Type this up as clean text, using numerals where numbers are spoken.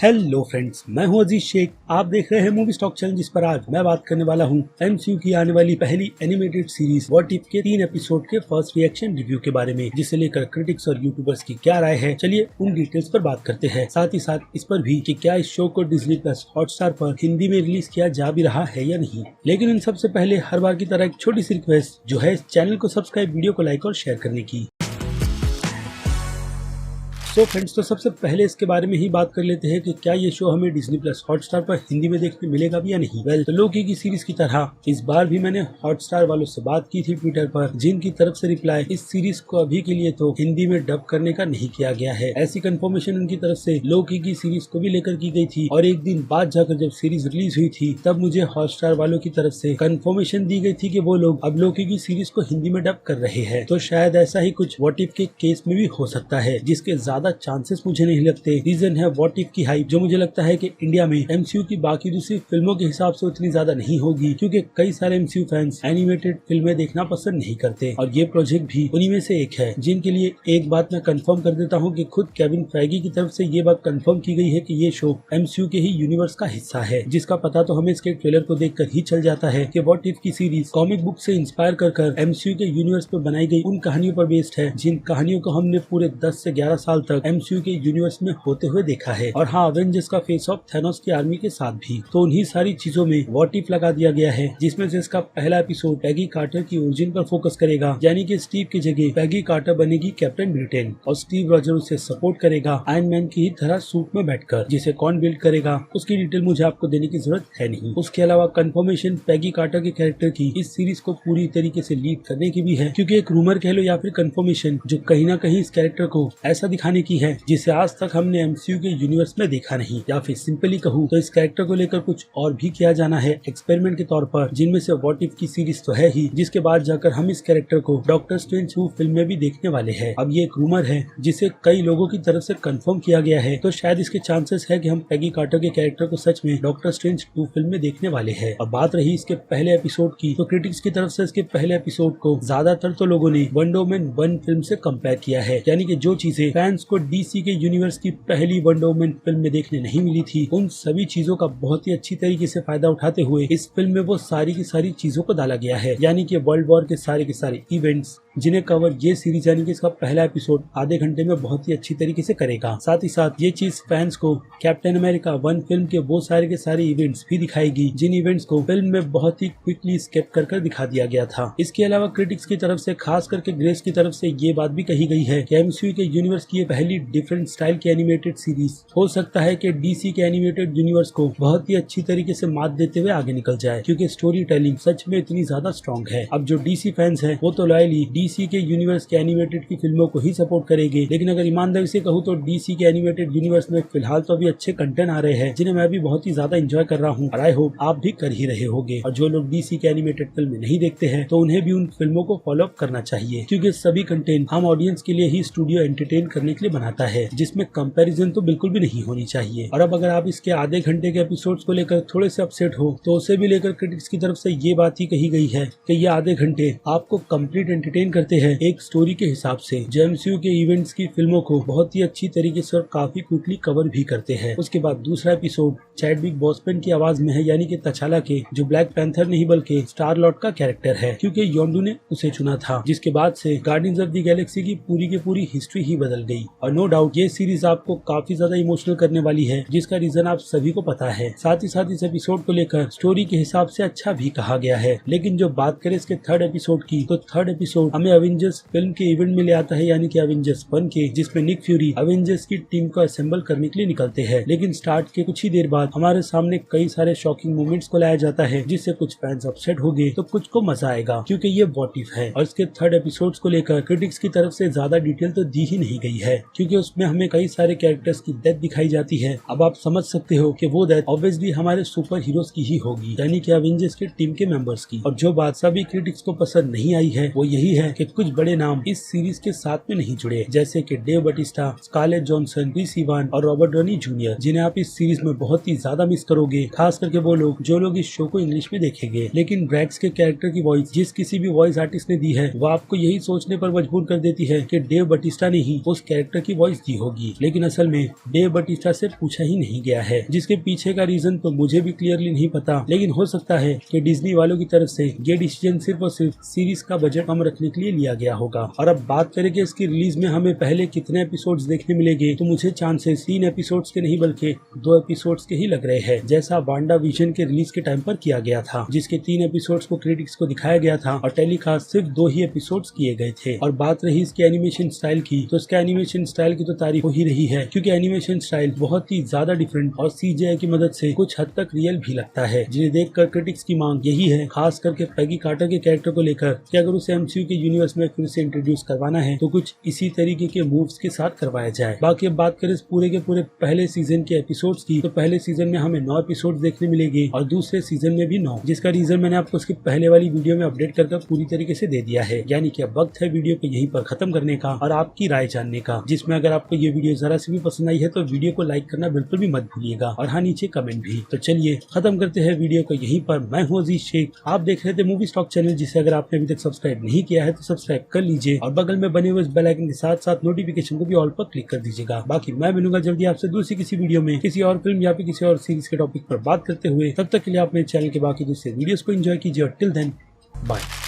Hello friends, मैं हूं अजीज शेख। आप देख रहे हैं मूवी स्टॉक चैनल, जिस पर आज मैं बात करने वाला हूं एमसीयू की आने वाली पहली एनिमेटेड सीरीज व्हाट इफ के 3 एपिसोड के फर्स्ट रिएक्शन रिव्यू के बारे में, जिसे लेकर क्रिटिक्स और यूट्यूबर्स की क्या राय है। चलिए उन डिटेल्स पर बात करते हैं, साथ ही साथ इस पर भी कि क्या इस शो को डिज्नी प्लस हॉटस्टार पर हिंदी में रिलीज किया जा भी रहा है या नहीं। लेकिन इन सबसे पहले हर बार की तरह एक छोटी सी रिक्वेस्ट, जो है चैनल को सब्सक्राइब, वीडियो को लाइक और शेयर करने की। सो फ्रेंड्स, तो सबसे पहले इसके बारे में ही बात कर लेते हैं कि क्या ये शो हमें डिज्नी प्लस हॉटस्टार पर हिंदी में देखने मिलेगा भी या नहीं। वेल, तो लोकी की सीरीज की तरह इस बार भी मैंने हॉटस्टार वालों से बात की थी ट्विटर पर, जिनकी तरफ से रिप्लाई इस सीरीज को अभी के लिए तो हिंदी में डब करने का नहीं किया गया है। ऐसी कंफर्मेशन उनकी तरफ से लोकी की सीरीज को भी लेकर की गई थी, और एक दिन बाद जाकर जब सीरीज रिलीज हुई थी तब मुझे हॉटस्टार वालों की तरफ से कंफर्मेशन दी गई थी कि वो लोग अब लोकी की सीरीज को हिंदी में डब कर रहे हैं। तो शायद ऐसा ही कुछ व्हाट इफ के केस में भी हो सकता है, जिसके ज्यादा चांसेस मुझे नहीं लगते। रीजन है व्हाट इफ की हाइप, जो मुझे लगता है कि इंडिया में एमसीयू की बाकी दूसरी फिल्मों के हिसाब से उतनी ज्यादा नहीं होगी, क्योंकि कई सारे एमसीयू फैंस एनिमेटेड फिल्में देखना पसंद नहीं करते, और ये प्रोजेक्ट भी उन्हीं में से एक है। जिनके लिए एक बात मैं कंफर्म कर देता हूँ कि खुद केविन फैगी की तरफ से ये बात कंफर्म की गई है कि ये शो एमसीयू के ही यूनिवर्स का हिस्सा है, जिसका पता तो हमें इसके ट्रेलर को देखकर ही चल जाता है कि व्हाट इफ की सीरीज कॉमिक बुक से इंस्पायर कर एमसीयू के यूनिवर्स पर बनाई गई उन कहानियों पर बेस्ड है, जिन कहानियों को हमने पूरे 10 से 11 साल तक एमसीयू के यूनिवर्स में होते हुए देखा है। और हाँ, अवेंजर्स का फेस ऑफ थैनोस की आर्मी के साथ भी। तो उन्हीं सारी चीजों में व्हाट इफ लगा दिया गया है, जिसमें से इसका पहला एपिसोड पैगी कार्टर की ओरिजिन पर फोकस करेगा, यानी कि स्टीव की जगह पैगी कार्टर बनेगी कैप्टन ब्रिटेन, और स्टीव रॉजर उसे सपोर्ट करेगा आयरन मैन की ही तरह सूट में बैठकर। जिसे कौन बिल्ड करेगा उसकी डिटेल मुझे आपको देने की जरूरत है नहीं। उसके अलावा कंफर्मेशन पैगी कार्टर के कैरेक्टर की इस सीरीज को पूरी तरीके से लीड करने की भी है, क्योंकि एक रूमर कह लो या फिर कंफर्मेशन जो कहीं ना कहीं इस कैरेक्टर को ऐसा दिखाने की है जिसे आज तक हमने एमसीयू के यूनिवर्स में देखा नहीं, या फिर सिंपली कहूँ तो इस कैरेक्टर को लेकर कुछ और भी किया जाना है एक्सपेरिमेंट के तौर पर, जिनमें से व्हाट इफ की सीरीज तो है ही, जिसके बाद जाकर हम इस कैरेक्टर को डॉक्टर स्ट्रेंज 2 फिल्म में भी देखने वाले हैं। अब ये एक रूमर है जिसे कई लोगों की तरफ से कंफर्म किया गया है, तो शायद इसके चांसेस है कि हम पैगी कार्टर के कैरेक्टर को सच में डॉक्टर स्ट्रेंज 2 फिल्म में देखने वाले हैं। अब बात रही इसके पहले एपिसोड की, तो क्रिटिक्स की तरफ से इसके पहले एपिसोड को ज्यादातर तो लोगों ने वंडर वुमन 1 फिल्म से कंपेयर किया है, यानी कि जो चीजें फैंस को डीसी के यूनिवर्स की पहली वंडर वुमन फिल्म में देखने नहीं मिली थी, उन सभी चीजों का बहुत ही अच्छी तरीके से फायदा उठाते हुए इस फिल्म में वो सारी की सारी चीजों को डाला गया है, यानी कि वर्ल्ड वॉर के सारे इवेंट्स जिन्हें कवर ये सीरीज, यानी कि इसका पहला एपिसोड आधे घंटे में बहुत ही अच्छी तरीके से करेगा। साथ ही साथ ये चीज फैंस को कैप्टन अमेरिका 1 फिल्म के वो सारे के सारे इवेंट्स भी दिखाएगी, जिन इवेंट्स को फिल्म में बहुत ही क्विकली स्किप कर दिखा दिया गया था। इसके अलावा क्रिटिक्स की तरफ से, खास करके ग्रेस की तरफ से, ये बात भी कही गई है कि एमसीयू के यूनिवर्स की ये पहली डिफरेंट स्टाइल की एनिमेटेड सीरीज हो सकता है कि डीसी के एनिमेटेड यूनिवर्स को बहुत ही अच्छी तरीके से मात देते हुए आगे निकल जाए, क्योंकि स्टोरी टेलिंग सच में इतनी ज्यादा स्ट्रॉन्ग है। अब जो डीसी फैंस हैं वो तो लॉयली डीसी के यूनिवर्स के एनिमेटेड की फिल्मों को ही सपोर्ट करेंगे, लेकिन अगर ईमानदारी से कहूँ तो डीसी के एनिमेटेड यूनिवर्स में फिलहाल तो अभी अच्छे कंटेंट आ रहे हैं, जिन्हें मैं भी बहुत ही ज्यादा एंजॉय कर रहा हूँ, और आई होप आप भी कर ही रहे होंगे। और जो लोग डीसी के एनिमेटेड फिल्म नहीं देखते हैं तो उन्हें भी उन फिल्मों को फॉलो अप करना चाहिए, क्योंकि सभी कंटेंट हम ऑडियंस के लिए ही स्टूडियो एंटरटेन करने के लिए बनाता है, जिसमें कंपैरिजन तो बिल्कुल भी नहीं होनी चाहिए। और अब अगर आप इसके आधे घंटे के एपिसोड्स को लेकर थोड़े से अपसेट हो, तो उसे भी लेकर क्रिटिक्स की तरफ से ये बात ही कही गई है कि ये आधे घंटे आपको कंप्लीट एंटरटेन करते हैं एक स्टोरी के हिसाब से, जो एमसीयू के इवेंट्स की फिल्मों को बहुत ही अच्छी तरीके से और काफी क्विकली कवर भी करते हैं। उसके बाद दूसरा एपिसोड चैडविक बॉसमैन की आवाज में है, यानी कि तचाला के, जो ब्लैक पैंथर नहीं बल्कि स्टार लॉर्ड का कैरेक्टर है, क्योंकि योंडू ने उसे चुना था, जिसके बाद से गार्डियंस ऑफ द गैलेक्सी की पूरी हिस्ट्री ही बदल गई। और नो डाउट ये सीरीज आपको काफी ज्यादा इमोशनल करने वाली है, जिसका रीजन आप सभी को पता है। साथ ही साथ इस एपिसोड को लेकर स्टोरी के हिसाब से अच्छा भी कहा गया है। लेकिन जो बात करें इसके थर्ड एपिसोड की, तो थर्ड एपिसोड हमें अवेंजर्स फिल्म के इवेंट में ले आता है, यानी कि अवेंजर्स 1 के, जिसमें निक फ्यूरी अवेंजर्स की टीम को असेंबल करने के लिए निकलते हैं। लेकिन स्टार्ट के कुछ ही देर बाद हमारे सामने कई सारे शॉकिंग मोमेंट्स को लाया जाता है, जिससे कुछ फैंस अपसेट हो गए तो कुछ को मजा आएगा, क्योंकि ये व्हाट इफ है। और इसके थर्ड एपिसोड्स को लेकर क्रिटिक्स की तरफ से ज्यादा डिटेल तो दी ही नहीं गई है, क्योंकि उसमें हमें कई सारे कैरेक्टर्स की डेथ दिखाई जाती है। अब आप समझ सकते हो कि वो डेथ ऑब्वियसली हमारे सुपर हीरोज की ही होगी, यानी कि अवेंजर्स की टीम के मेंबर्स की। और जो बात सभी क्रिटिक्स को पसंद नहीं आई है वो यही है कि कुछ बड़े नाम इस सीरीज के साथ में नहीं जुड़े, जैसे कि Dave Batista, Scarlett Johansson, Chris Evans और रॉबर्ट डॉनी जूनियर, जिन्हें आप इस सीरीज में बहुत ही ज्यादा मिस करोगे, खास करके वो लोग जो लोग इस शो को इंग्लिश में देखेंगे। लेकिन ड्रैक्स के कैरेक्टर की वॉइस जिस किसी भी वॉइस आर्टिस्ट ने दी है, वो आपको यही सोचने पर मजबूर कर देती है कि डेव बटिस्टा ने ही उस कैरेक्टर की वॉइस दी होगी, लेकिन असल में डेव बाटिस्टा से पूछा ही नहीं गया है, जिसके पीछे का रीजन तो मुझे भी क्लियरली नहीं पता, लेकिन हो सकता है कि डिज्नी वालों की तरफ से ये डिसीजन सिर्फ और सिर्फ सीरीज का बजट कम रखने के लिए लिया गया होगा। और अब बात करें कि इसकी रिलीज में हमें पहले कितने एपिसोड्स देखने मिलेंगे, तो मुझे चांसेस 3 एपिसोड्स के नहीं बल्कि 2 एपिसोड्स के ही लग रहे हैं, जैसा वांडा विजन के रिलीज के टाइम पर किया गया था, जिसके 3 एपिसोड्स को क्रिटिक्स को दिखाया गया था और टेलीकास्ट सिर्फ 2 ही एपिसोड्स किए गए थे। और बात रही इसके एनिमेशन स्टाइल की, तो इसके एनिमेशन स्टाइल की तो तारीफ हो ही रही है, क्योंकि एनिमेशन स्टाइल बहुत ही ज्यादा डिफरेंट और सीजीआई की मदद से कुछ हद तक रियल भी लगता है, जिन्हें देखकर क्रिटिक्स की मांग यही है, खास करके पैगी कार्टर के कैरेक्टर को लेकर, कि अगर उसे एमसीयू के यूनिवर्स में फिर से इंट्रोड्यूस करवाना है तो कुछ इसी तरीके के मूव्स के साथ करवाया जाए। बाकी अब बात करें इस पूरे के पूरे पहले सीजन के एपिसोड्स की, तो पहले सीजन में हमें 9 एपिसोड देखने मिलेंगे और दूसरे सीजन में भी 9, जिसका रीजन मैंने आपको उसकी पहले वाली वीडियो में अपडेट कर पूरी तरीके से दे दिया है। यानी कि अब वक्त है वीडियो को यहीं पर खत्म करने का और आपकी राय जानने का, जिसमें अगर आपको ये वीडियो जरा से भी पसंद आई है तो वीडियो को लाइक करना बिल्कुल भी मत भूलिएगा और हाँ, नीचे कमेंट भी। तो चलिए खत्म करते हैं वीडियो को यहीं पर। मैं हूँ अजीज शेख, आप देख रहे थे मूवी स्टॉक चैनल, जिसे अगर आपने अभी तक सब्सक्राइब नहीं किया है तो सब्सक्राइब कर लीजिए और बगल में बने हुए इस बेल आइकन के साथ साथ नोटिफिकेशन को भी ऑल पर क्लिक कर दीजिएगा। बाकी मैं मिलूंगा जल्दी आपसे दूसरी किसी वीडियो में किसी और फिल्म या फिर किसी और सीरीज के टॉपिक पर बात करते हुए। तब तक के लिए आप मेरे चैनल के बाकी दूसरे वीडियोस को एंजॉय कीजिए और टिल देन बाय।